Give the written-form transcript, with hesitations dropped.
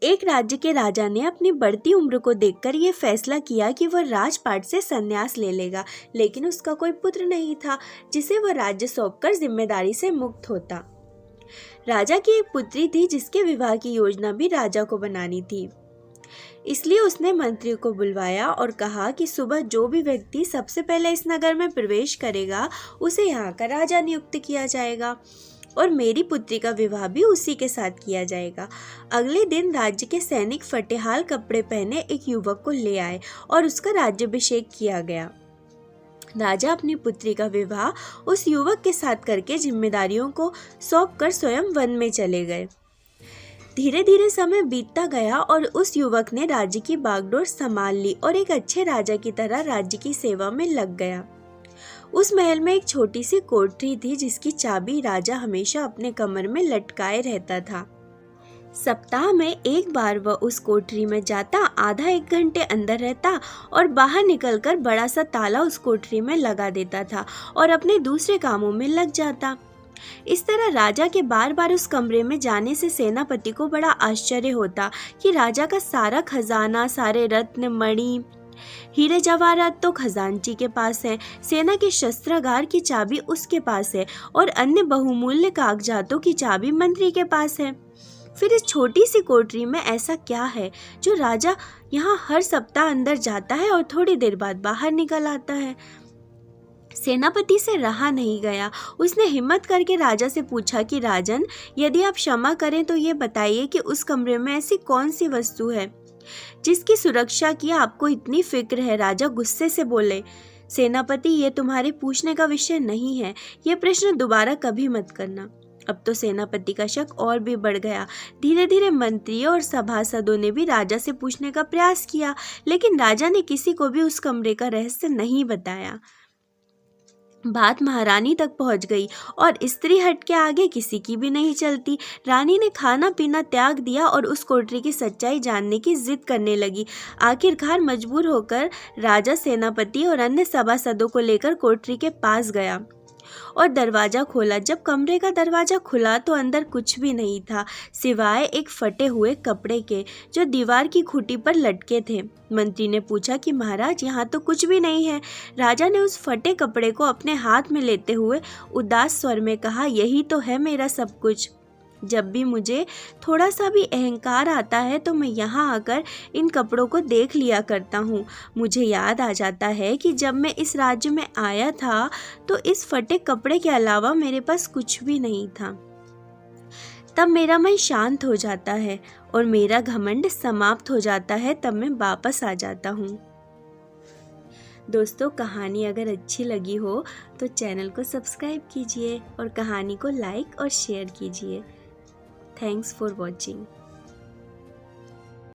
एक राज्य के राजा ने अपनी बढ़ती उम्र को देखकर ये फैसला किया कि वह राजपाट से संन्यास ले लेगा, लेकिन उसका कोई पुत्र नहीं था जिसे वह राज्य सौंपकर जिम्मेदारी से मुक्त होता। राजा की एक पुत्री थी जिसके विवाह की योजना भी राजा को बनानी थी। इसलिए उसने मंत्री को बुलवाया और कहा कि सुबह जो भी व्यक्ति सबसे पहले इस नगर में प्रवेश करेगा उसे यहाँ का राजा नियुक्त किया जाएगा और मेरी पुत्री का विवाह भी उसी के साथ किया जाएगा। अगले दिन राज्य के सैनिक फटेहाल कपड़े पहने एक युवक को ले आए और उसका राज्याभिषेक किया गया। राजा अपनी पुत्री का विवाह उस युवक के साथ करके जिम्मेदारियों को सौंपकर स्वयं वन में चले गए। धीरे धीरे समय बीतता गया और उस युवक ने राज्य की बागडोर संभाल ली और एक अच्छे राजा की तरह राज्य की सेवा में लग गया। उस महल में एक छोटी सी कोठरी थी जिसकी चाबी राजा हमेशा अपने कमर में लटकाए रहता था। सप्ताह में एक बार वह उस कोठरी में जाता, आधा एक घंटे अंदर रहता और बाहर निकलकर बड़ा सा ताला उस कोठरी में लगा देता था और अपने दूसरे कामों में लग जाता। इस तरह राजा के बार बार उस कमरे में जाने से सेनापति को बड़ा आश्चर्य होता कि राजा का सारा खजाना, सारे रत्न, मणि, हीरे जवाहरात तो खजांची के पास है, सेना के शस्त्रागार की चाबी उसके पास है और अन्य बहुमूल्य कागजातों की चाबी मंत्री के पास है। फिर इस छोटी सी कोठरी में ऐसा क्या है जो राजा यहाँ हर सप्ताह अंदर जाता है और थोड़ी देर बाद बाहर निकल आता है। सेनापति से रहा नहीं गया। उसने हिम्मत करके राजा से पूछा कि राजन, यदि आप क्षमा करें तो ये बताइए कि उस कमरे में ऐसी कौन सी वस्तु है जिसकी सुरक्षा की आपको इतनी फिक्र है। राजा गुस्से से बोले, सेनापति, ये तुम्हारे पूछने का विषय नहीं है, ये प्रश्न दोबारा कभी मत करना। अब तो सेनापति का शक और भी बढ़ गया। धीरे धीरे मंत्रियों और सभासदों ने भी राजा से पूछने का प्रयास किया, लेकिन राजा ने किसी को भी उस कमरे का रहस्य नहीं बताया। बात महारानी तक पहुंच गई और स्त्री हट के आगे किसी की भी नहीं चलती। रानी ने खाना पीना त्याग दिया और उस कोठरी की सच्चाई जानने की जिद करने लगी। आखिरकार मजबूर होकर राजा सेनापति और अन्य सभासदों को लेकर कोठरी के पास गया और दरवाजा खोला। जब कमरे का दरवाजा खुला तो अंदर कुछ भी नहीं था सिवाय एक फटे हुए कपड़े के जो दीवार की खूंटी पर लटके थे। मंत्री ने पूछा कि महाराज, यहाँ तो कुछ भी नहीं है। राजा ने उस फटे कपड़े को अपने हाथ में लेते हुए उदास स्वर में कहा, यही तो है मेरा सब कुछ। जब भी मुझे थोड़ा सा भी अहंकार आता है तो मैं यहाँ आकर इन कपड़ों को देख लिया करता हूँ। मुझे याद आ जाता है कि जब मैं इस राज्य में आया था तो इस फटे कपड़े के अलावा मेरे पास कुछ भी नहीं था। तब मेरा मन शांत हो जाता है और मेरा घमंड समाप्त हो जाता है। तब मैं वापस आ जाता हूँ। दोस्तों, कहानी अगर अच्छी लगी हो तो चैनल को सब्सक्राइब कीजिए और कहानी को लाइक और शेयर कीजिए। Thanks for watching.